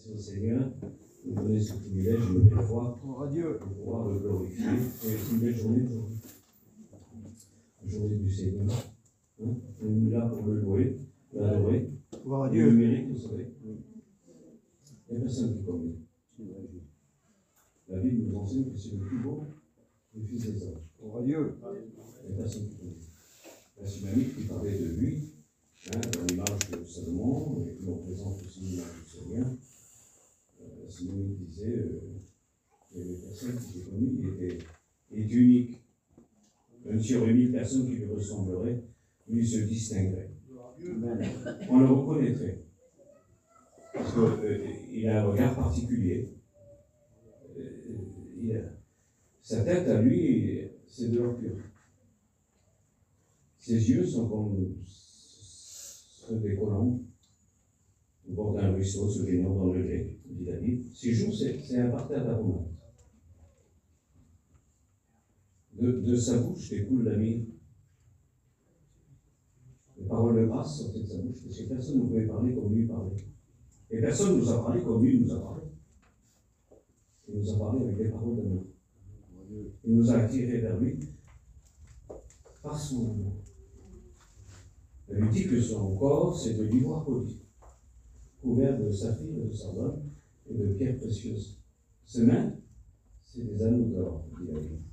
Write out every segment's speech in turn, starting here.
Merci au Seigneur de nous donner ce privilège une nouvelle fois Dieu. de pouvoir le glorifier. C'est une belle journée aujourd'hui. La journée du Seigneur. Hein? On est là pour le louer, l'adorer. Gloire à Il Dieu. le mérite, vous savez. Il n'y a personne qui comme lui. La Bible nous enseigne que c'est le plus beau des fils des hommes. Gloire à Dieu. Il n'y a personne qui comme lui. La Sunamite qui parlait de lui, hein, dans l'image de Salomon, et qui nous représente aussi l'image du Seigneur. La Sunamite disait qu'il y avait personne qui était connu, il était unique. Même s'il y aurait 1000 personnes qui lui ressembleraient, lui se distinguerait. On le reconnaîtrait. Parce qu'il a un regard particulier. Sa tête à lui, c'est de l'or pur. Ses yeux sont comme ceux des colombes au bord d'un ruisseau se baignant dans le lait, dit David. Ses joues, c'est un parterre d'aromates. De sa bouche découle la myrrhe. Les paroles de grâce sortaient de sa bouche, parce que personne ne pouvait parler comme lui parlait. Et personne ne nous a parlé comme lui nous a parlé. Il nous a parlé avec des paroles d'amour. Il nous a attirés vers lui par son amour. Il lui dit que son corps, c'est de l'ivoire poli, couvert de saphir et de sardone et de pierres précieuses. Ses mains, c'est des anneaux d'or, dit la Bible.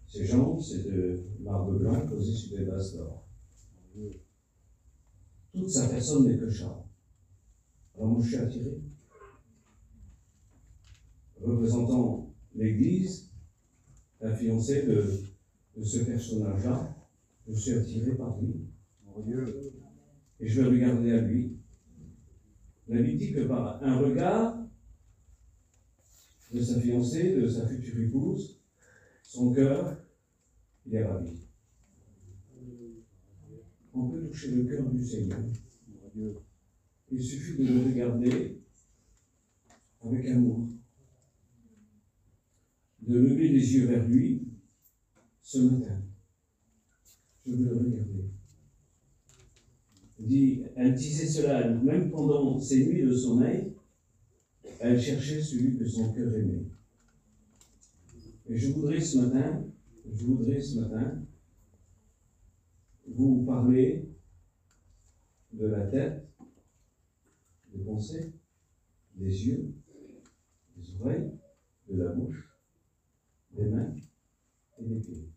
Ses jambes, c'est de marbre blanc posé sur des bases d'or. Toute sa personne n'est que charme. Alors moi, je suis attiré. Représentant l'Église, la fiancée de ce personnage-là, je suis attiré par lui. Et je vais regarder à lui. La Bible dit que par un regard de sa fiancée, de sa future épouse, son cœur, il est ravi. On peut toucher le cœur du Seigneur. Il suffit de le regarder avec amour, de lever les yeux vers lui ce matin. Je veux le regarder. Elle disait cela, même pendant ses nuits de sommeil, elle cherchait celui que son cœur aimait. Et je voudrais ce matin vous parler de la tête, des pensées, des yeux, des oreilles, de la bouche, des mains et des pieds.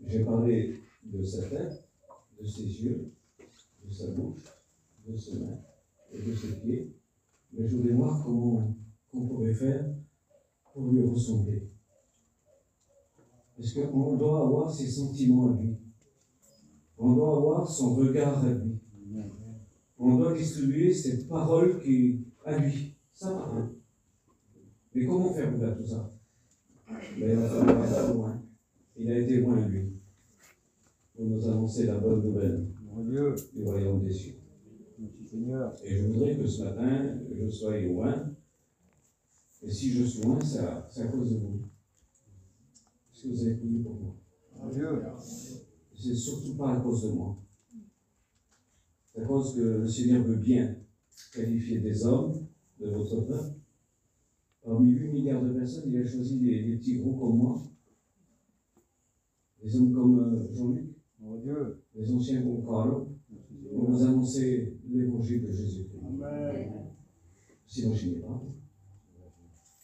J'ai parlé de sa tête, de ses yeux, de sa bouche, de ses mains et de ses pieds, mais je voulais voir comment on pourrait faire pour lui ressembler. Parce qu'on doit avoir ses sentiments à lui. On doit avoir son regard à lui. On doit distribuer cette parole qui à lui, sa parole. Mais comment faire pour faire tout ça? Ben, il va falloir aller loin. Il a été loin, lui, pour nous annoncer la bonne nouvelle du royaume des cieux. Et je voudrais que ce matin, je sois loin. Et si je suis loin, c'est à cause de vous. Parce que vous avez prié pour moi. C'est surtout pas à cause de moi. C'est à cause que le Seigneur veut bien qualifier des hommes de votre peuple. Parmi 8 milliards de personnes, il a choisi des petits gros comme moi, des hommes comme Jean-Luc, les anciens comme Carlo, pour vous annoncer l'évangile de Jésus-Christ. Si vous n'imaginez pas,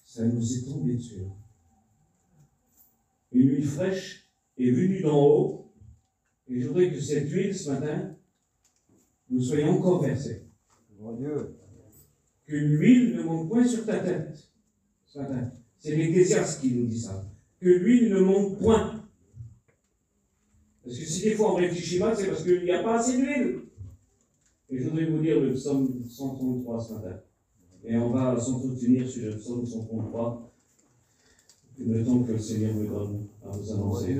ça nous est tombé dessus. Une huile fraîche est venue d'en haut, et je voudrais que cette huile, ce matin, nous soyons encore versés. Que l'huile ne monte point sur ta tête. Ce matin. C'est l'Ecclésiaste qui nous dit ça. Que l'huile ne monte point. Parce que si des fois on réfléchit mal, c'est parce qu'il n'y a pas assez d'huile. Et je voudrais vous lire le psaume 133 ce matin. Et on va s'entretenir sur le psaume 133, le temps que le Seigneur me donne à vous annoncer.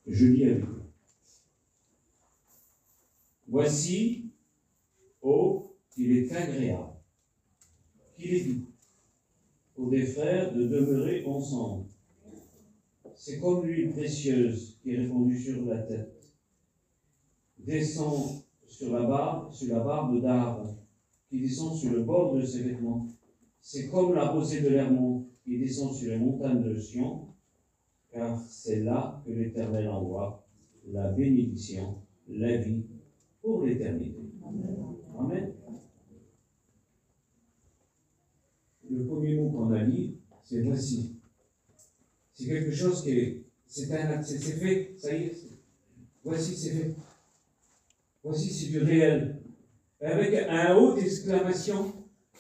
Je lis avec vous. Voici, qu'il est agréable, qu'il est doux pour des frères de demeurer ensemble. C'est comme l'huile précieuse qui est répandue sur la tête, descend sur la barbe d'Aaron, qui descend sur le bord de ses vêtements. C'est comme la rosée de l'Hermon qui descend sur les montagnes de Sion, car c'est là que l'Éternel envoie la bénédiction, la vie pour l'éternité. Amen. Le premier mot qu'on a dit, c'est voici. C'est quelque chose qui est, c'est un acte, c'est fait, ça y est. Voici, c'est fait. Voici, c'est du réel. Avec un haut d'exclamation,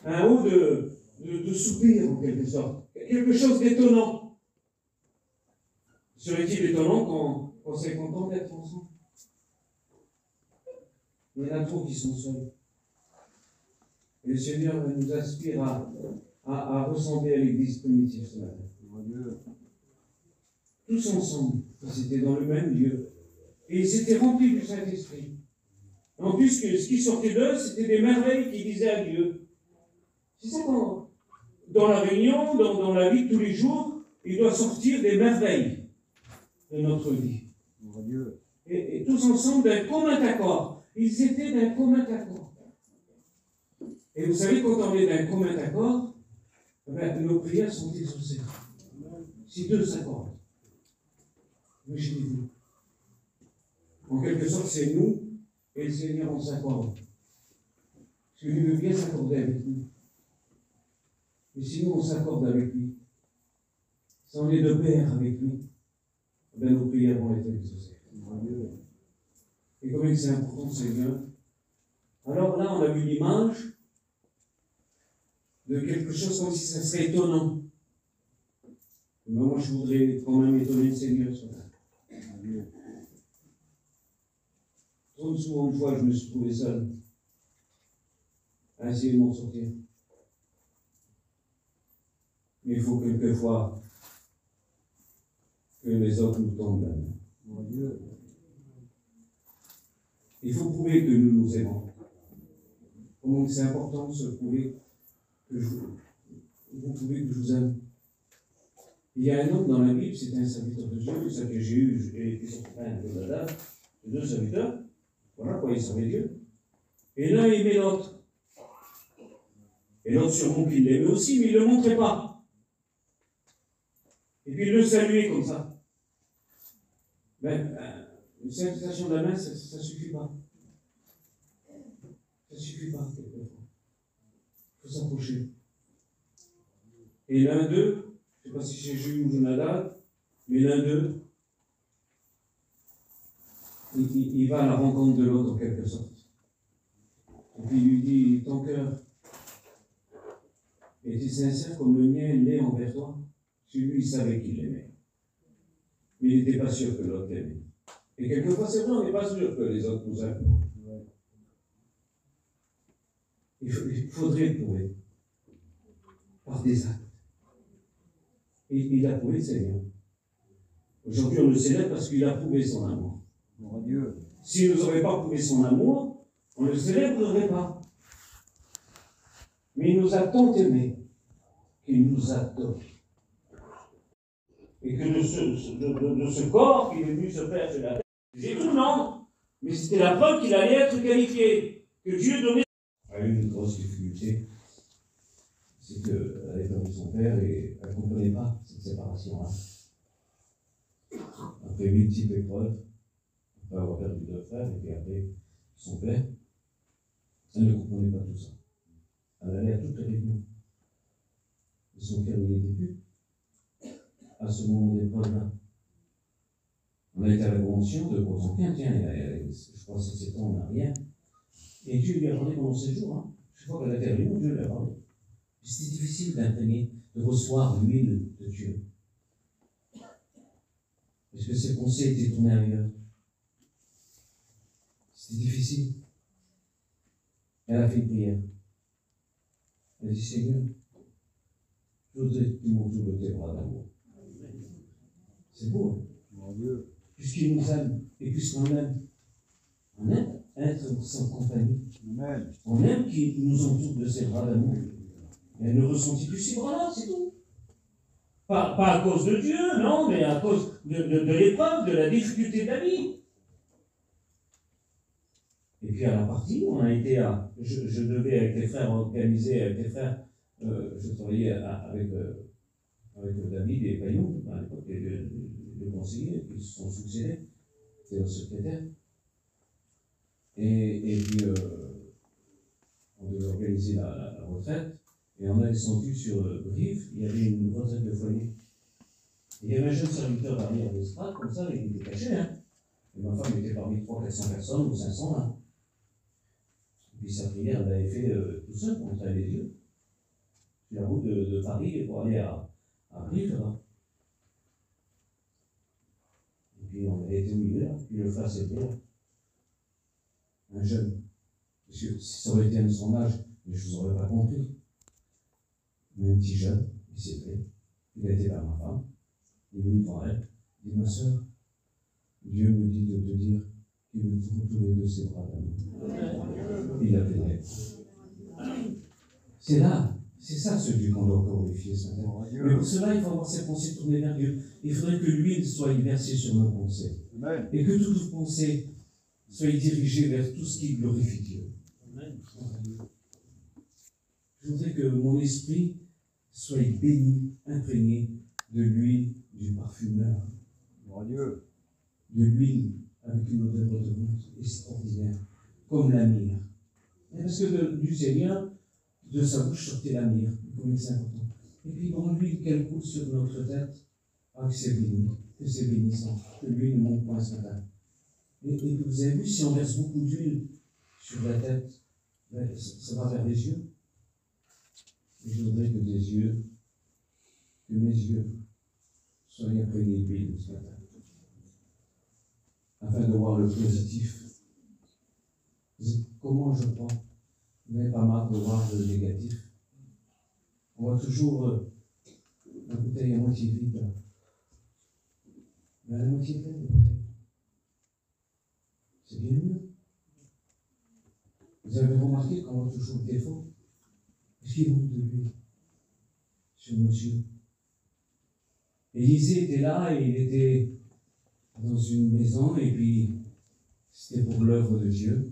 un haut de soupir en quelque sorte. Quelque chose d'étonnant. Serait-il étonnant qu'on soit content d'être ensemble? Il y en a trop qui sont seuls. Et le Seigneur nous inspire à ressembler à l'Église primitive ce matin. Tous ensemble, ils étaient dans le même lieu. Et ils étaient remplis du Saint-Esprit. En plus, ce qui sortait d'eux, c'était des merveilles qu'ils disaient à Dieu. C'est ça dans la réunion, dans la vie de tous les jours, il doit sortir des merveilles de notre vie. Et tous ensemble d'un commun accord. Ils étaient d'un commun accord. Et vous savez, quand on est d'un commun accord, nos prières sont exaucées. Si deux s'accordent. Imaginez-vous. En quelque sorte, c'est nous et le Seigneur, on s'accorde. Parce que lui veut bien s'accorder avec nous. Et si nous, on s'accorde avec lui, si on est de pair avec lui, nos prières vont être exaucées. Et comme c'est important, Seigneur. Alors là, on a vu l'image de quelque chose comme si ça serait étonnant. Mais moi, je voudrais quand même étonner le Seigneur ce matin. Trop souvent de fois, je me suis trouvé seul à essayer de m'en sortir. Mais il faut quelquefois que les autres nous tendent la main. Il faut prouver que nous nous aimons. Comment c'est important de se prouver que vous prouvez que je vous aime. Il y a un homme dans la Bible, c'était un serviteur de Dieu, ça que j'ai eu, j'ai été sur un peu de date, deux serviteurs. Voilà quoi, il servait Dieu. Et l'un aimait l'autre. Et l'autre sûrement qu'il l'aimait aussi, mais il ne le montrait pas. Et puis il le saluait comme ça. Une salutation de la main, ça ne suffit pas. Ça ne suffit pas, quelquefois. Il faut s'approcher. Et l'un d'eux, je ne sais pas si c'est Jules ou Jonadab, mais l'un d'eux, il va à la rencontre de l'autre en quelque sorte. Et puis il lui dit, ton cœur est-il sincère comme le mien l'est envers toi? Celui, il savait qu'il l'aimait. Mais il n'était pas sûr que l'autre l'aimait. Et quelquefois, c'est vrai, on n'est pas sûr que les autres nous aiment. Il faudrait le prouver. Par des actes. Et il a prouvé le Seigneur. Aujourd'hui, on le célèbre parce qu'il a prouvé son amour. Mon Dieu. S'il ne nous aurait pas prouvé son amour, on ne le célébrerait pas. Mais il nous a tant aimés qu'il nous a donné. Et que de ce corps qui est venu se faire sur la terre, c'est tout non. Mais c'était la preuve qu'il allait être qualifié. Que Dieu donnait. Elle a eu une grosse difficulté. C'est qu'elle avait perdu son père et elle ne comprenait pas cette séparation-là. Après multiples épreuves, après avoir perdu deux frères et puis après son père, elle ne comprenait pas tout ça. Elle allait à toutes les réunions. Et son cœur n'y était plus. À ce moment d'épreuve-là. On a été à la convention de Constantin, tiens, je crois que c'est 7 ans en arrière. Et Dieu lui a parlé pendant 7 jours. Hein. Chaque fois qu'elle a été à la réunion, Dieu lui a parlé. C'était difficile d'imprégner, de recevoir l'huile de Dieu. Parce que ses pensées étaient tournées ailleurs. C'était difficile. Elle a fait une prière. Elle a dit, Seigneur, je voudrais que tu m'entoures de tes bras d'amour. C'est beau, hein? Mon Dieu. Puisqu'il nous aime, et puisqu'on aime, on aime être sans compagnie. Amen. On aime qu'il nous entoure de ses bras d'amour. Et elle ne ressentit plus ces bras-là, c'est tout. Pas à cause de Dieu, non, mais à cause de l'épreuve, de la difficulté de la vie. Et puis à la partie, on a été à. Je devais avec les frères organiser, avec les frères, je travaillais avec David et Payon, à l'époque, les conseillers qui se sont succédés, c'était le secrétaire. Et puis, on devait organiser la retraite, et on a descendu sur Brive, il y avait une retraite de foyer. Il y avait un jeune serviteur derrière l'estrade, comme ça, il était caché, hein. Et ma femme était parmi 300-400 personnes, ou 500, là. Et puis sa prière, elle l'avait fait tout seul, pour entrer les yeux, sur la route de Paris, pour aller à Brive, là. Et puis on avait été au milieu, là. Puis le frère, c'était là. Un jeune. Parce que si ça aurait été un de son âge, mais je ne vous aurais pas compris. Mais un petit jeune, il s'est fait. Il a été vers ma femme. Il est venu devant elle. Il dit, ma soeur, Dieu me dit de te dire qu'il veut te retrouver de ses bras d'amour. Il a pleuré. C'est là, c'est ça ce Dieu qu'on doit glorifier ce matin. Mais pour cela, il faut avoir ses pensées tournées vers Dieu. Il faudrait que l'huile soit versée sur nos pensées. Amen. Et que toutes nos pensées soient dirigées vers tout ce qui glorifie Dieu. Amen. Je voudrais que mon esprit soit béni, imprégné de l'huile du parfumeur. Dieu. De l'huile avec une odeur redondante extraordinaire, comme la myrrhe. Parce que du Seigneur, de sa bouche sortait la myrrhe, comme c'est important. Et puis dans l'huile qu'elle coule sur notre tête, que c'est béni, que c'est bénissant, que l'huile ne monte pas ce matin. Et vous avez vu, si on verse beaucoup d'huile sur la tête, ça va vers les yeux. Et je voudrais que mes yeux soient imprégnés d'huile ce matin, afin de voir le positif. Comment je prends? Vous n'avez pas marre de voir le négatif? On voit toujours la bouteille à moitié vide. Mais à la moitié pleine, la bouteille. C'est bien mieux. Vous avez remarqué qu'on voit toujours le défaut? Est-ce qu'il manque de l'huile sur nos yeux? Élisée était là et il était dans une maison et puis c'était pour l'œuvre de Dieu.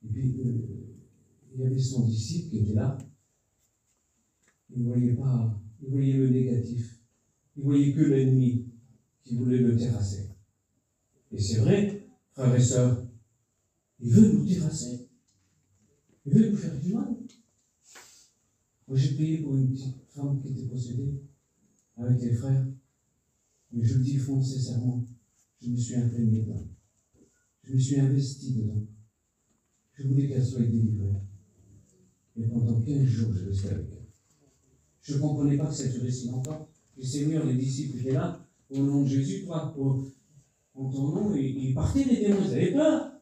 Et puis il y avait son disciple qui était là. Il ne voyait pas, il voyait le négatif. Il ne voyait que l'ennemi qui voulait le terrasser. Et c'est vrai, frères et sœurs, il veut nous terrasser. Il veut nous faire du mal. Moi j'ai prié pour une petite femme qui était possédée avec les frères. Mais je le dis sincèrement, je me suis imprégné dedans. Je me suis investi dedans. Je voulais qu'elle soit délivrée. Et pendant 15 jours, je restais avec elle. Je ne comprenais pas que ça durait si longtemps. Le Seigneur, les disciples étaient là, au nom de Jésus, toi, en ton nom, et ils partaient les démons, ils avaient peur.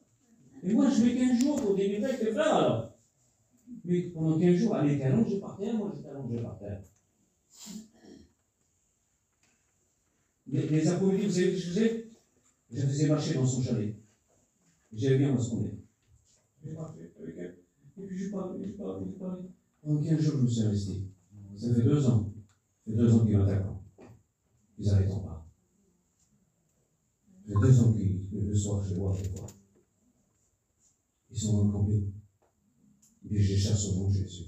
Et moi, je mets 15 jours pour délivrer avec les frères, alors. Mais pendant 15 jours, elle était allongée par terre, moi j'étais allongé par terre. Les après-midi, vous savez ce que je faisais? Je la faisais marcher dans son chalet. J'avais bien respondé. J'ai marché avec elle. Et puis je parlais. Pendant 15 jours, je me suis investi. Ça fait 2 ans. Ça fait 2 ans qu'ils m'attaquent. Ils n'arrêtent pas. Ça fait 2 ans que le soir, je les vois des fois. Ils sont dans le camping. Et puis je les chasse au nom de Jésus.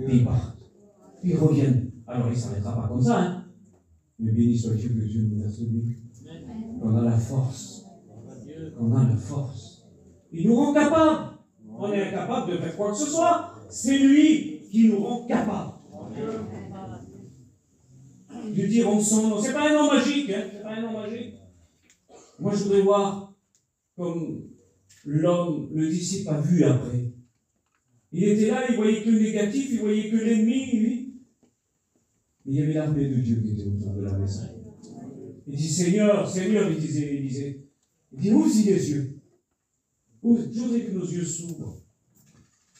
Puis ils partent. Puis ils reviennent. Alors il ne s'arrêtera pas comme ça, hein. Mais béni soit Dieu que Dieu nous verse lui. Qu'on a la force. Qu'on a la force. Il nous rend capables. On est incapable de faire quoi que ce soit. C'est lui qui nous rend capables. De dire en son nom. C'est pas un nom magique, hein. C'est pas un nom magique. Moi je voudrais voir comme l'homme, le disciple a vu après. Il était là, il voyait que le négatif, il voyait que l'ennemi, lui. Mais il y avait l'armée de Dieu qui était autour de la maison. Il dit, Seigneur, il disait Élisée, il dit, ouvre-y les yeux. Je voudrais que nos yeux s'ouvrent,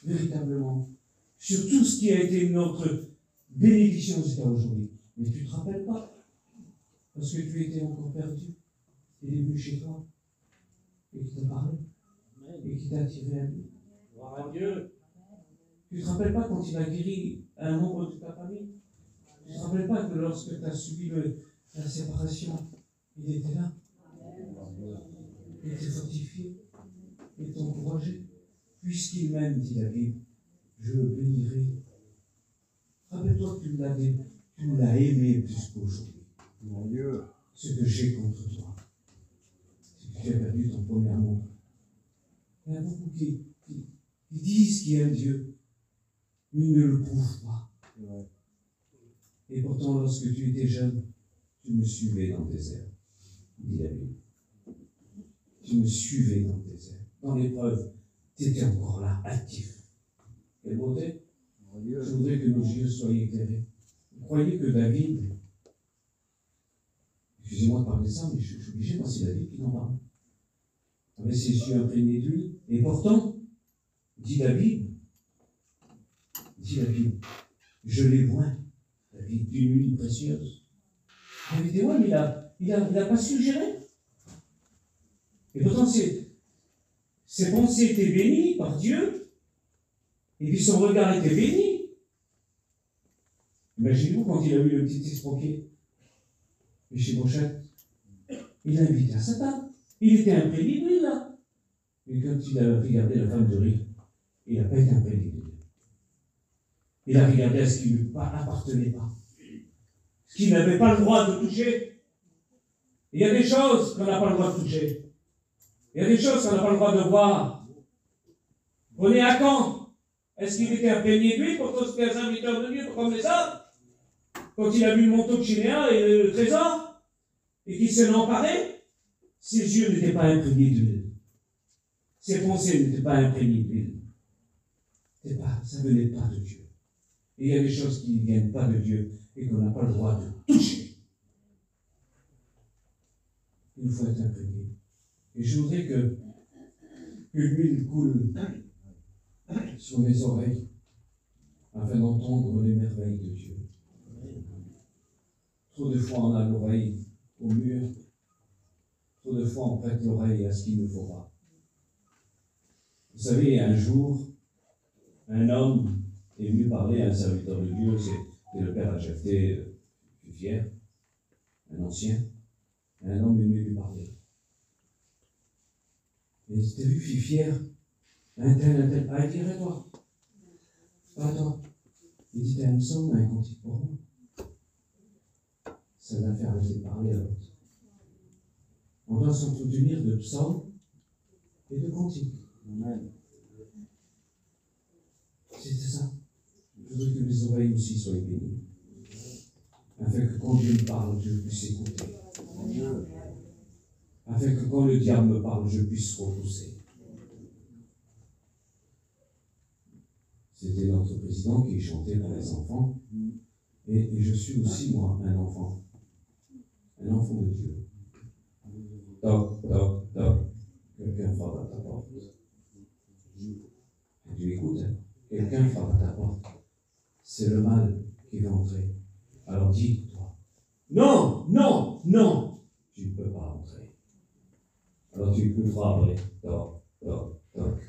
véritablement, sur tout ce qui a été notre bénédiction jusqu'à aujourd'hui. Mais tu ne te rappelles pas, parce que tu étais encore perdu. Il est venu chez toi, et qui t'a parlé, et qui t'a attiré à lui. Gloire à Dieu. Tu ne te rappelles pas quand il a guéri un membre de ta famille? Tu ne te rappelles pas que lorsque tu as subi la séparation, il était là? Il était fortifié. et t'encourager. Puisqu'il m'aime, dit la Bible, je le bénirai. Rappelle-toi que tu l'as aimé plus qu'aujourd'hui. Mon Dieu. Ce que j'ai contre toi, c'est que tu as perdu ton premier amour. Il y a beaucoup qui disent qu'ils aiment Dieu, mais ils ne le prouvent pas. Ouais. Et pourtant, lorsque tu étais jeune, tu me suivais dans le désert, dit la Bible. Tu me suivais dans le désert. Dans l'épreuve, tu étais encore là, actif. Quelle beauté! Je voudrais que nos yeux soient éclairés. Vous croyez que David, excusez-moi de parler de ça, mais je suis obligé, moi c'est David qui en parle, avait ses yeux imprégnés d'huile, et pourtant, dit David, je l'ai loin, David, d'une huile précieuse. David dit, ouais, mais il a pas su gérer. Et pourtant, ses pensées étaient bénies par Dieu, et puis son regard était béni. Imaginez-vous quand il a vu le petit estropié, Méphibosheth, il l'a invité à sa table. Il était imprégné d'huile, là. Mais quand il a regardé la femme de riz, il n'a pas été imprégné d'huile. Il a regardé à ce qui ne lui appartenait pas, ce qu'il n'avait pas le droit de toucher. Il y a des choses qu'on n'a pas le droit de toucher. Il y a des choses qu'on n'a pas le droit de voir. Prenez à quand? Est-ce qu'il était imprégné d'huile pour tous les serviteurs de Dieu, comme les autres? Quand il a vu le manteau de Chinéa et le trésor, et qu'il s'en est emparé, ses yeux n'étaient pas imprégnés d'huile. Ses pensées n'étaient pas imprégnées d'huile. Ça ne venait pas de Dieu. Et il y a des choses qui ne viennent pas de Dieu et qu'on n'a pas le droit de toucher. Il faut être imprégné. Et je voudrais que l'huile coule sur mes oreilles afin d'entendre les merveilles de Dieu. Trop de fois on a l'oreille au mur. Trop de fois on prête l'oreille à ce qu'il ne faut pas. Vous savez, un jour, un homme est venu parler à un serviteur de Dieu, c'est le père Jephthé Fifière, un ancien. Un homme est venu lui parler. Et t'as vu Fifière? Un tel. Ah, il dirait toi. Pas toi. Il dit, t'as un psaume, un cantique pour moi. Ça l'a fait arrêter de parler à l'autre. On doit s'entretenir de psaumes et de cantiques. Amen. C'était ça. Je voudrais que mes oreilles aussi soient bénies. Afin que quand Dieu me parle, je puisse écouter. Afin que quand le diable me parle, je puisse repousser. C'était notre président qui chantait pour les enfants. Et je suis aussi, moi, un enfant. Un enfant de Dieu. Toc, toc, toc. Quelqu'un frappe à ta porte. Et tu écoutes, hein? Quelqu'un frappe à ta porte. C'est le mal qui va entrer. Alors dis-toi, non, non, non, tu ne peux pas entrer. Alors tu écouteras après, toc, toc, toc.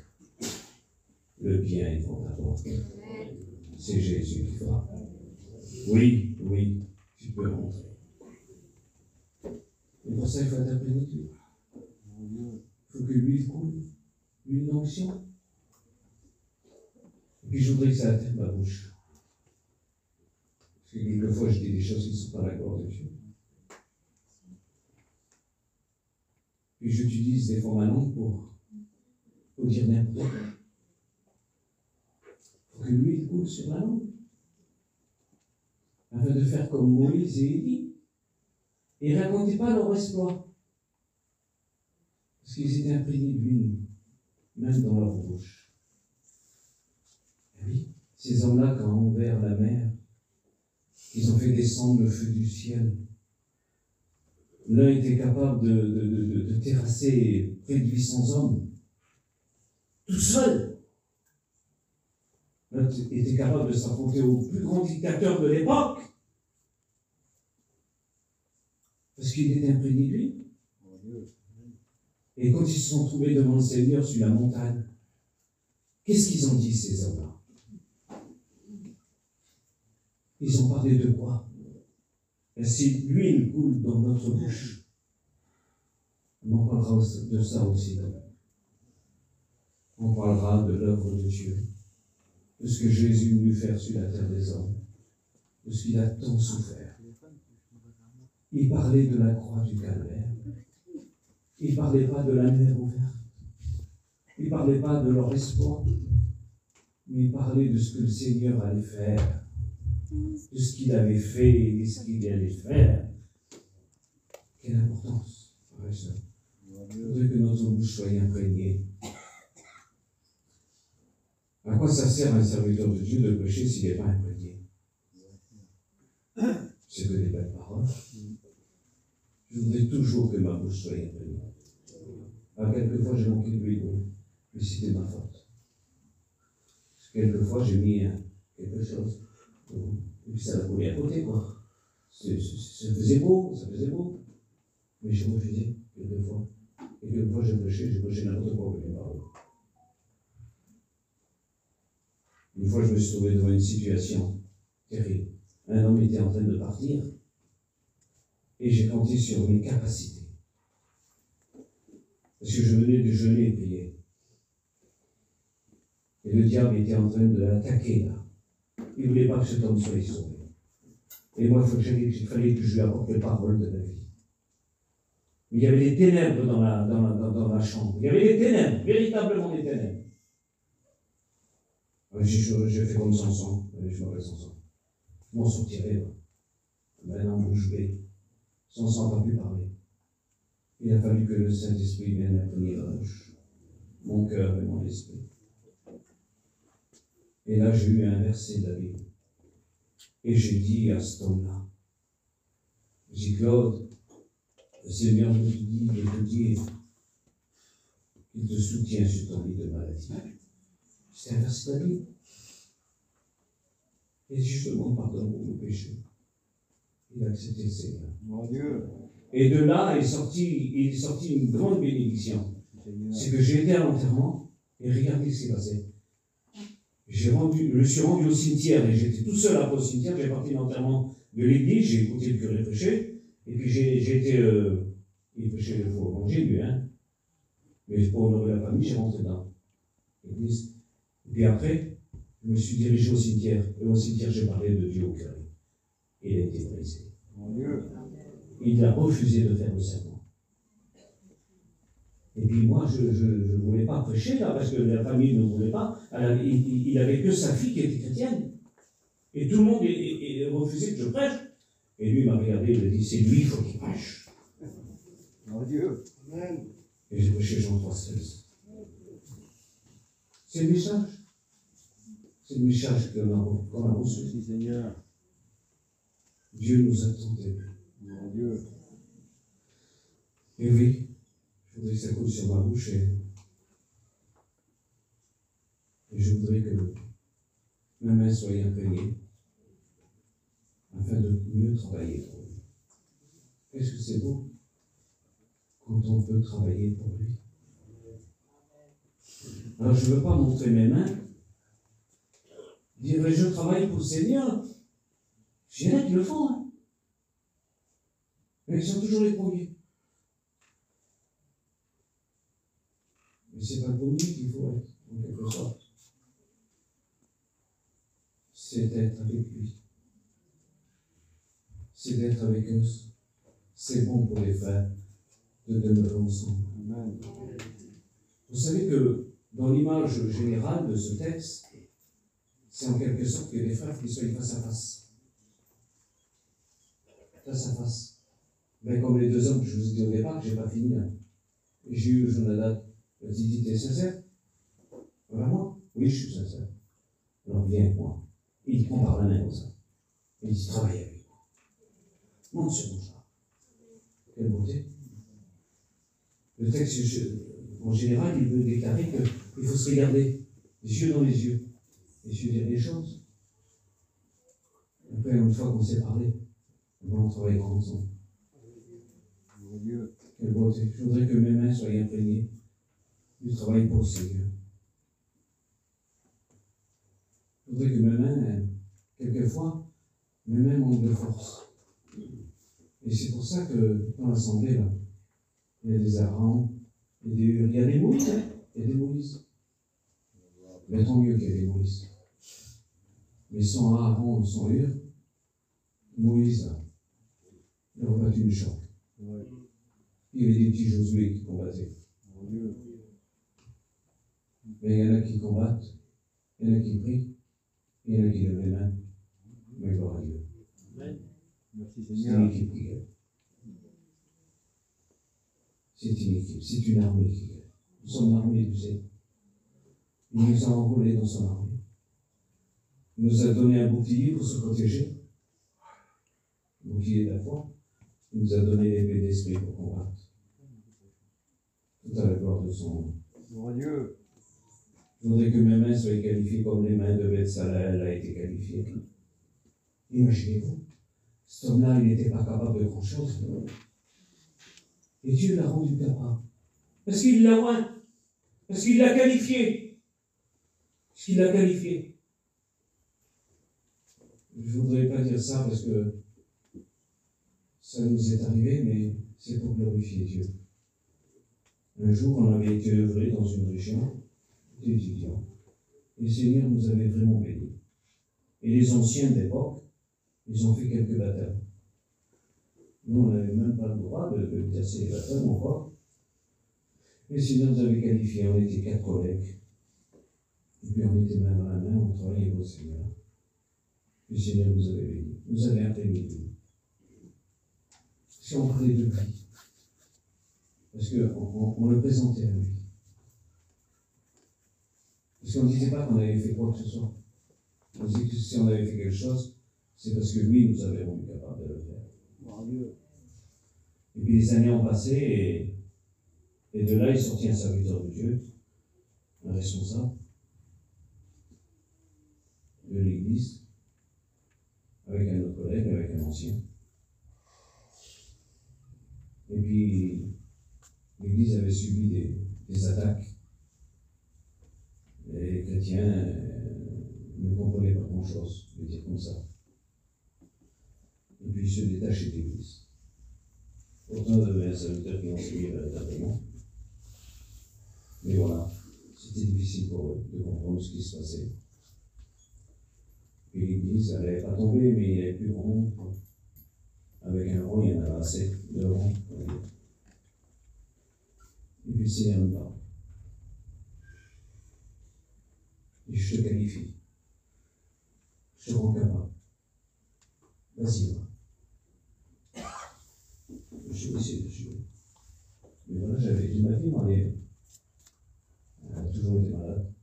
Le bien est devant ta porte. C'est Jésus qui frappe. Oui, oui, tu peux rentrer. Et pour ça, il faut être imprégné de Dieu. Il faut que l'huile coule, l'huile d'onction. Et puis je voudrais que ça atteigne ma bouche. Parce que quelquefois, je dis des choses qui ne sont pas l'accord de Dieu. Puis j'utilise des fois ma langue pour dire n'importe quoi. Il faut que l'huile coule sur la langue. Afin de faire comme Moïse et Élie. Et ne racontez pas leur exploit. Parce qu'ils étaient imprégnés d'huile, même dans leur bouche. Et oui, ces hommes-là, quand ont ouvert la mer, ils ont fait descendre le feu du ciel. L'un était capable de terrasser près de 800 hommes, tout seul. L'autre était capable de s'affronter au plus grand dictateur de l'époque, parce qu'il était imprégné de lui. Et quand ils se sont trouvés devant le Seigneur sur la montagne, qu'est-ce qu'ils ont dit, ces hommes-là? Ils ont parlé de quoi? Et si l'huile coule dans notre bouche, on en parlera de ça aussi. on parlera de l'œuvre de Dieu, de ce que Jésus est venu faire sur la terre des hommes, de ce qu'il a tant souffert. Il parlait de la croix du calvaire. Il ne parlait pas de la mer ouverte. Il ne parlait pas de leur espoir. Mais il parlait de ce que le Seigneur allait faire, de ce qu'il avait fait et de ce qu'il allait faire. Quelle importance, frères et sœurs. Je voudrais que notre bouche soit imprégnée. À quoi ça sert un serviteur de Dieu de prêcher s'il n'est pas imprégné? C'est que des belles paroles. Je voudrais toujours que ma bouche soit imprégnée. Quelquefois, j'ai manqué de l'huile, mais c'était ma faute. Quelquefois, j'ai mis quelque chose, et puis ça a coulé à côté, quoi. Ça faisait beau. Mais j'ai refusé, quelquefois. Et quelquefois, j'ai prêché n'importe quoi avec les paroles. Une fois, je me suis trouvé devant une situation terrible. Un homme était en train de partir, et j'ai compté sur mes capacités. Parce que je venais de jeûner et prier. Et le diable était en train de l'attaquer là. Il ne voulait pas que cet homme soit sauvé. Et moi, il fallait que je lui apporte les paroles de la vie. Mais il y avait des ténèbres dans la chambre. Il y avait des ténèbres, véritablement des ténèbres. J'ai fait comme Samson. Je m'appelle Samson. Je m'en sortirai. Maintenant, bouche bée. Samson n'a pas pu parler. Il a fallu que le Saint-Esprit vienne imprégner ma bouche, mon cœur et mon esprit. Et là, j'ai eu un verset de la Bible. Et j'ai dit à cet homme-là, j'ai dit, Claude, le Seigneur veut te dire qu'il te soutient sur ton lit de maladie. C'est un verset de la Bible. Et je te demande pardon pour mes péchés. Il a accepté le Seigneur. Mon Dieu. Et de là est sorti une grande bénédiction. C'est que j'ai été à l'enterrement et regardez ce qui s'est passé. Je me suis rendu au cimetière et j'étais tout seul après au cimetière. J'ai parti l'enterrement de l'église, j'ai écouté le curé prêcher et puis j'ai été. Il prêchait le faux évangile, lui, hein. Mais pour honorer la famille, j'ai rentré dans l'église. Et puis après, je me suis dirigé au cimetière. Et au cimetière, j'ai parlé de Dieu au curé. Il a été brisé. Mon Dieu. Il a refusé de faire le serment. Et puis moi, je ne voulais pas prêcher là, parce que la famille ne voulait pas. Alors, il n'avait que sa fille qui était chrétienne. Et tout le monde refusait que je prêche. Et lui m'a regardé, il m'a dit, c'est lui, il faut qu'il prêche. Mon Dieu. Amen. Et j'ai prêché Jean 3,16. C'est le message. C'est le message qu'on a reçu. Merci Seigneur. Dieu nous a tant aimés. Mon Dieu. Et oui, je voudrais que ça coule sur ma bouche et je voudrais que ma main soit imprégnée afin de mieux travailler pour lui. Est-ce que c'est beau quand on peut travailler pour lui? Alors je ne veux pas montrer mes mains, dire je travaille pour le Seigneur. Il y en a qui le font, hein. Mais ils sont toujours les premiers. Mais ce n'est pas le premier qu'il faut être, en quelque sorte. C'est d'être avec lui. C'est d'être avec eux. C'est bon pour les frères de demeurer ensemble. Amen. Vous savez que dans l'image générale de ce texte, c'est en quelque sorte que les frères qui soient face à face. Face à face. Mais comme les deux hommes que je vous ai dit au départ, je n'ai pas fini là. J'ai eu Jonathan, il dit, t'es sincère? Vraiment? Oui, je suis sincère. Alors viens avec moi. Il prend par la main comme ça. Il dit, travaille avec moi. Monte sur mon char. Quelle beauté. Le texte, en général, il veut déclarer qu'il faut se regarder, les yeux dans les yeux, et se dire des choses. Après, une fois qu'on s'est parlé, on travaillera ensemble. Mon Dieu. Quelle beauté. Je voudrais que mes mains soient imprégnées du travail pour le Seigneur. Je voudrais que mes mains, quelquefois, mes mains manquent de force. Et c'est pour ça que dans l'assemblée, là, il y a des Aaron, il y a des Moïse, hein. Il y a des Moïse. Mais tant mieux qu'il y ait Moïse. Mais sans Aaron, sans Hur, Moïse a rebattu une chambre. Il y avait des petits Josué qui combattaient. Mais il y en a qui combattent, il y en a qui prient, il y en a qui lèvent les mains. Mais gloire à Dieu. Merci C'est Seigneur. une équipe qui gagne. C'est une équipe, c'est une armée qui gagne. Nous sommes l'armée, tu sais. Il nous a enrôlés dans son armée. Il nous a donné un bouclier pour se protéger. Le bouclier de la foi. Il nous a donné l'épée d'esprit pour combattre. Tout à la gloire de son nom. Mon Dieu. Je voudrais que mes mains soient qualifiées comme les mains de Bethsalel a été qualifiée. Imaginez-vous, cet homme-là, il n'était pas capable de grand-chose. Et Dieu l'a rendu capable. Parce qu'il l'a oint. Parce qu'il l'a qualifié. Parce qu'il l'a qualifié. Je ne voudrais pas dire ça parce que ça nous est arrivé, mais c'est pour glorifier Dieu. Un jour, on avait été œuvré dans une région d'étudiants. Et le Seigneur nous avait vraiment bénis. Et les anciens de l'époque, ils ont fait quelques baptêmes. Nous, on n'avait même pas le droit de casser les baptêmes encore. Et le Seigneur nous avait qualifiés, on était 4 collègues. Et puis on était main dans la main, on travaillait pour le Seigneur. Le Seigneur nous avait bénis, nous avait imprégné de lui. Parce qu'on parlait de lui. Parce qu'on le présentait à lui. Parce qu'on ne disait pas qu'on avait fait quoi que ce soit. On disait que si on avait fait quelque chose, c'est parce que lui nous avait rendu capable de le faire. Et puis les années ont passé et de là est sorti un serviteur de Dieu, un responsable de l'église, avec un autre collègue, avec un ancien. Et puis l'église avait subi des attaques. Les chrétiens ne comprenaient pas grand-chose, je vais dire comme ça. Et puis ils se détachaient de l'église. Pourtant, il y avait un serviteur qui enseignait véritablement. Mais voilà, c'était difficile pour eux de comprendre ce qui se passait. Et l'église, elle n'allait pas tomber, mais il n'y avait plus grand monde. Avec un rang, il y en avait assez, 2 rangs. Et puis le Seigneur nous parle. Et je te qualifie. Je te rends capable. Vas-y, va. Je vais essayer de suivre. Mais voilà, j'avais dit, ma fille, moi, elle a toujours été malade.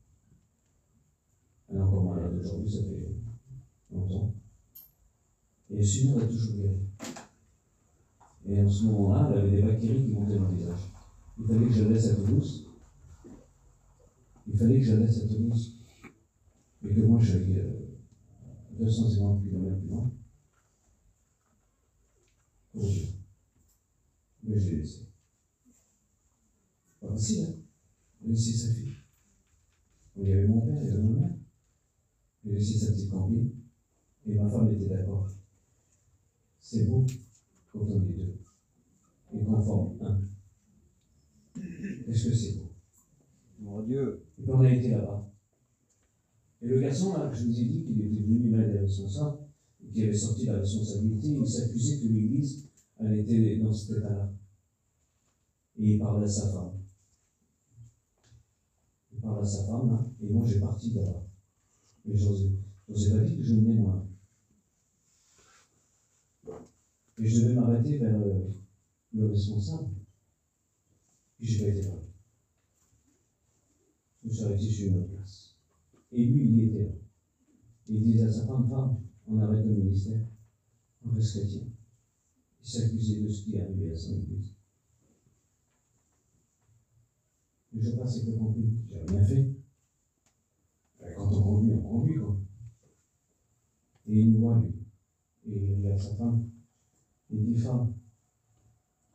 Elle est encore malade aujourd'hui, ça fait longtemps. Et le Seigneur l'a toujours guéri. Et en ce moment-là, elle avait des bactéries qui montaient dans le visage. Il fallait que je laisse à Toulouse. Et que moi, j'allais 250 km plus loin. Pour Dieu. Mais je l'ai laissé. Pas facile, hein? J'ai laissé sa fille. Il y avait mon père, il y avait ma mère. J'ai laissé sa petite campine. Et ma femme était d'accord. C'est beau quand on est 2. Et qu'on forme 1. Qu'est-ce que c'est beau? Mon Dieu. Et puis on a été là-bas. Et le garçon, là, que je vous ai dit qu'il était devenu l'un des responsables, qui avait sorti la responsabilité, il s'accusait que l'église, elle était dans cet état-là. Et il parlait à sa femme. Il parlait à sa femme, là, et moi j'ai parti de là-bas. Mais je n'osais pas dire que je venais moi. Et je devais m'arrêter vers le responsable. Et je n'ai pas été là. Je me suis arrêté sur une autre place. Et lui, il y était là. Il disait à sa femme, on arrête le ministère, on reste chrétien. Il s'accusait de ce qui est arrivé à son église. Mais je passe avec le conduit, j'ai rien fait. Quand on conduit, quoi. Et il nous voit, lui. Et il regarde sa femme. Il dit, femme,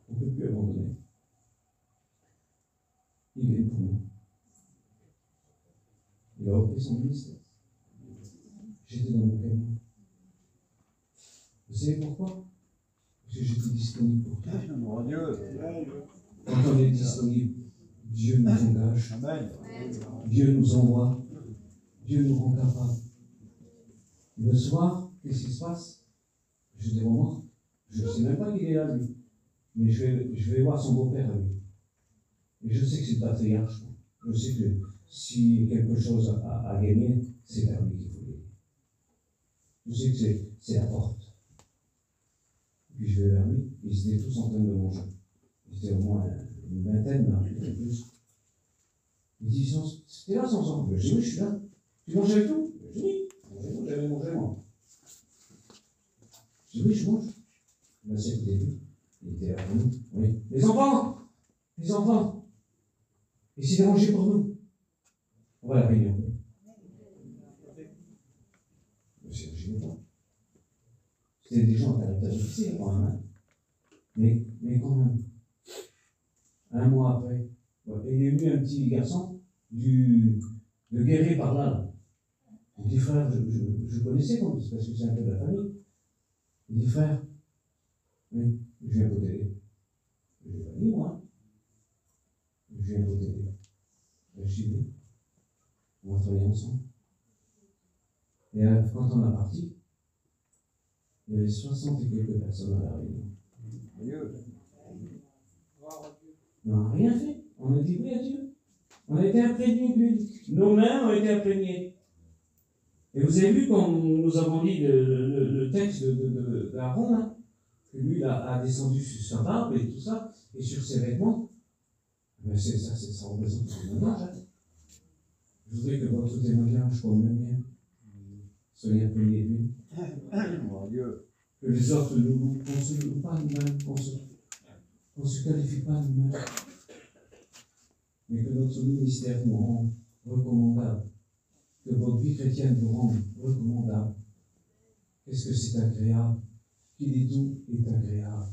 on ne peut plus abandonner. Il vient pour nous. Il a repris son ministère. J'étais dans mon camion. Vous savez pourquoi? Parce que j'étais disponible pour toi. Mon Dieu. Quand on est disponible, Dieu nous engage. Amen. Dieu nous envoie. Dieu nous rend capables. Le soir, qu'est-ce qui se passe? Je dis, moi, je ne sais même pas qu'il est là, lui. Mais je vais voir son beau-père, lui. Et je sais que c'est le patriarche. Je sais que si quelque chose à gagner, c'est vers lui qu'il faut gagner. Je sais que c'est la porte. Puis je vais vers lui, ils étaient tous en train de manger. Ils étaient au moins une vingtaine, là, peut-être plus. Il dit, c'était là sans sang. Je dis, oui, je suis là. Tu manges avec nous? Je dis, oui, mangez-moi, j'avais mangé moi. Je dis, oui, je mange. Je m'assieds à côté de lui. Il était là pour nous. Oui. Les enfants! Les enfants! Et c'est dérangé pour nous. On va à la réunion. C'est imaginez pas. C'était des gens à caractère difficile quand même. Hein. Mais quand même. Un mois après, il est venu un petit garçon de Guéret par là. Il dit, frère, je connaissais parce que c'est un peu de la famille. Il dit, frère, oui, je viens vous aider. Je n'ai pas dit, moi. Je viens vous aider. Je suis venu. On va travailler ensemble. Et quand on a parti, il y avait 60 et quelques personnes à la réunion. Dieu. On n'a rien fait. On a dit oui à Dieu. On a été imprégnés d'huile. Nos mains ont été imprégnées. Et vous avez vu quand nous avons lu le texte d'Aaron, hein, que lui a descendu sur sa barbe et tout ça, et sur ses vêtements. Mais ça représente son témoignage. Hein. Je voudrais que votre témoignage, comme le mien, soyez imprégné d'huile. Mon Dieu. Que les autres ne vous consultent pas nous-mêmes, qu'on ne se qualifie pas nous-mêmes, mais que notre ministère nous rende recommandable, que votre vie chrétienne vous rende recommandable. Qu'est-ce que c'est agréable? Qui dit tout est agréable.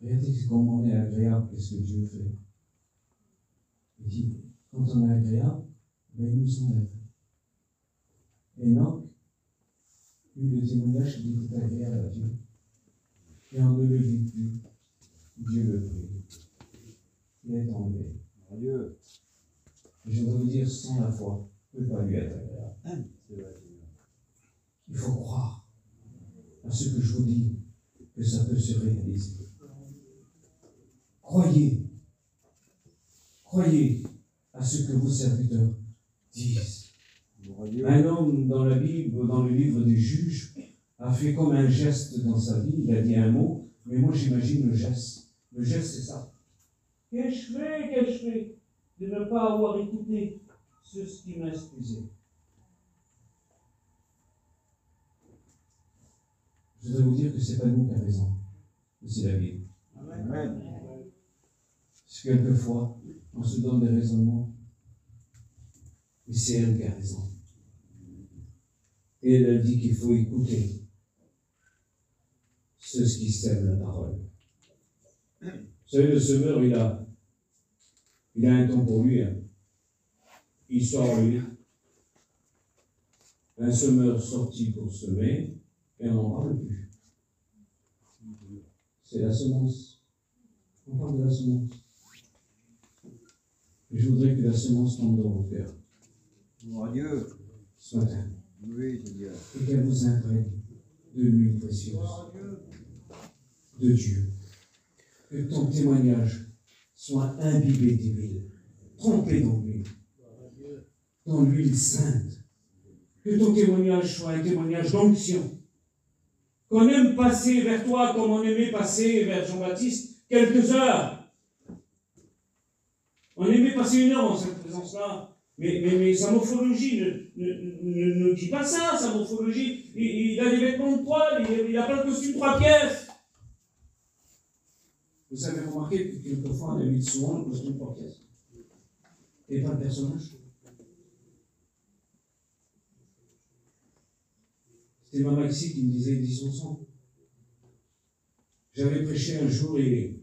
Regardez comment on est agréable, qu'est-ce que Dieu fait. Il dit, quand on est agréable, ben il nous enlève. Enoch, le témoignage qui dit qu'il est agréable à Dieu. Et on ne le vit plus. Dieu le prie. Il est enlevé. Mon Dieu. Je voudrais vous dire, sans la foi, ne peut pas lui être agréable. Il faut croire à ce que je vous dis, que ça peut se réaliser. Croyez. Croyez à ce que vos serviteurs disent. Un homme dans la Bible, dans le livre des Juges, a fait comme un geste dans sa vie. Il a dit un mot, mais moi j'imagine le geste. Le geste, c'est ça. Qu'ai-je fait de ne pas avoir écouté ce qui m'instruisait. Je voudrais vous dire que ce n'est pas nous qui avons raison, mais c'est la Bible. Amen. Parce que quelquefois, on se donne des raisonnements, mais c'est elle qui a raison. Et elle a dit qu'il faut écouter ceux qui sèment la parole. Vous savez, le semeur, il a un temps pour lui. Hein. Il sort, lui. Un semeur sorti pour semer, et on n'en parle plus. C'est la semence. On parle de la semence. Et je voudrais que la semence tombe dans vos cœurs. Mon Dieu. Ce matin. Oui, Seigneur. Et qu'elle vous imprègne de l'huile précieuse de Dieu. Que ton témoignage soit imbibé d'huile, trempé dans l'huile sainte. Que ton témoignage soit un témoignage d'onction. Qu'on aime passer vers toi comme on aimait passer vers Jean-Baptiste quelques heures. On aimait passer une heure en cette présence-là. Mais sa morphologie ne dit pas ça. Sa morphologie, il a des vêtements de poil, il a plein de costumes 3 pièces. Vous avez remarqué que quelquefois on invite souvent le costume 3 pièces. Et pas le personnage. C'était ma Maxi qui me disait 10%. J'avais prêché un jour et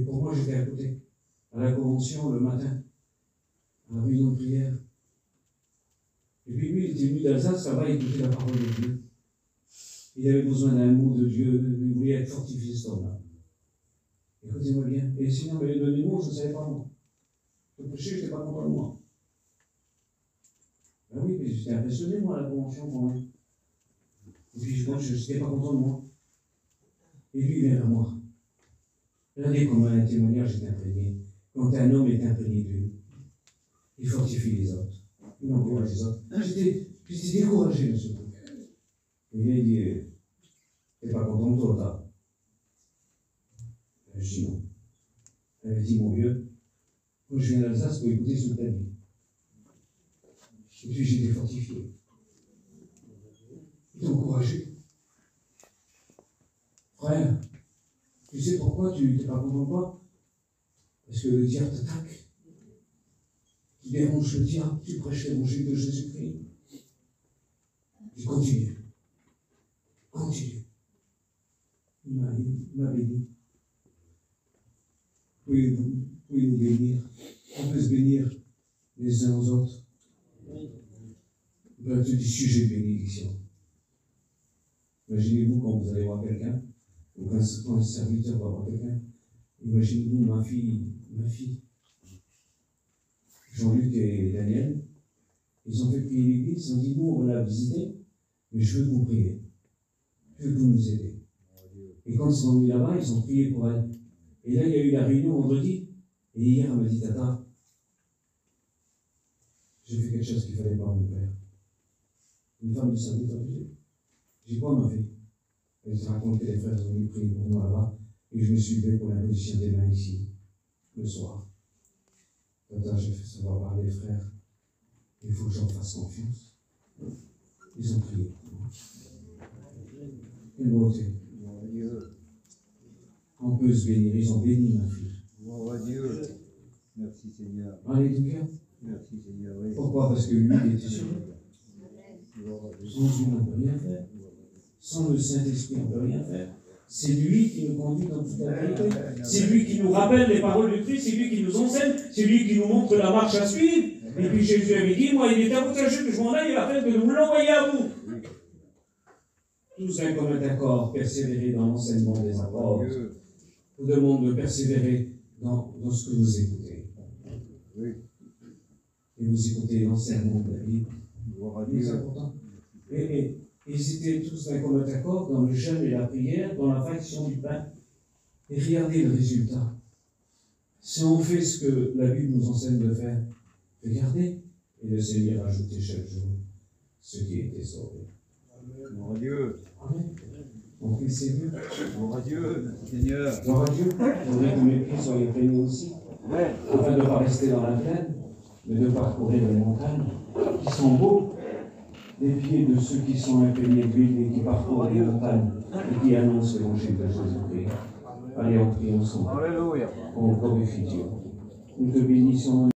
pour moi j'étais à côté, à la convention le matin, à la réunion de prière. Et puis lui, il était venu d'Alsace, ça va écouter la parole de Dieu. Il avait besoin d'un mot de Dieu, il voulait être fortifié cet homme-là. Écoutez-moi bien. Et le Seigneur m'avait donné le mot, je ne savais pas moi. Je prêchais, je n'étais pas content de moi. j'étais impressionné, moi, à la convention, quand même. Et puis, je n'étais pas content de moi. Et lui, il vient vers moi. Regardez comment un témoignage est imprégné. Quand un homme est imprégné de lui, il fortifie les autres. Il encourage les autres. J'étais découragé de ce truc. Il vient dire, t'es pas content de toi, là? Je dis non. Elle m'a dit, mon vieux, quand je viens d'Alsace pour écouter ce que tu as dit. Et puis j'étais fortifié. Il t'a encouragé. Frère, tu sais pourquoi tu n'es pas content de toi? Parce que le diable t'attaque. Tu déranges le diable, tu prêches l'évangile de Jésus-Christ. Je continue. Continue. Il m'a béni. Pouvez-vous nous bénir? On peut se bénir les uns aux autres. On peut être du sujet de bénédiction. Imaginez-vous quand vous allez voir quelqu'un, ou quand un serviteur va voir quelqu'un, imaginez-vous ma fille, Jean-Luc et Daniel, ils ont fait prier l'église, ils ont dit, nous on va la visiter, mais je veux que vous priez. Je veux que vous nous aidez. Et quand ils sont venus là-bas, ils ont prié pour elle. Et là, il y a eu la réunion vendredi, et hier, elle m'a dit, Tata, j'ai fait quelque chose qu'il ne fallait pas, mon père. Une femme du serviteur de Dieu. J'ai quoi, ma fille? Elle se raconte que les frères ont venu prier pour moi là-bas, et je me suis levé pour l'imposition des mains ici, le soir. Tata, j'ai fait savoir par les frères, il faut que j'en fasse confiance. Ils ont prié pour moi. Quelle beauté. On peut se bénir, ils ont béni ma fille. Gloire à Dieu. Merci Seigneur. Alléluia. Merci Seigneur. Oui. Pourquoi? Parce que lui, il était sûr. Sans lui, on ne peut rien faire. Sans le Saint-Esprit, on ne peut rien faire. C'est lui qui nous conduit dans toute la vérité. C'est lui qui nous rappelle les paroles du Christ, c'est lui qui nous enseigne, c'est lui qui nous montre la marche à suivre. Et puis Jésus avait dit, moi, il est avantageux que je m'en aille afin de nous l'envoyer à vous. Tous d'un commun accord, persévérer dans l'enseignement des apôtres. Je vous demande de persévérer dans ce que vous écoutez. Et vous écoutez l'enseignement de la Bible. C'est important. Et ils étaient tous d'un commun accord dans le jeûne et la prière, dans la fraction du pain. Et regardez le résultat. Si on fait ce que la Bible nous enseigne de faire, regardez, et le Seigneur a ajouté chaque jour ce qui était sauvé. Gloire à Dieu. Amen. On prie le Seigneur. Gloire à Dieu, merci Seigneur. Gloire à Dieu. Je voudrais que mes pieds soient imprégnés aussi, afin de ne pas rester dans la plaine, mais de parcourir les montagnes qui sont beaux, les pieds de ceux qui sont imprégnés d'huile et qui parcourent les montagnes et qui annoncent l'évangile de Jésus-Christ. Allez, on prie ensemble. Alléluia. On glorifie Dieu. Nous te bénissons.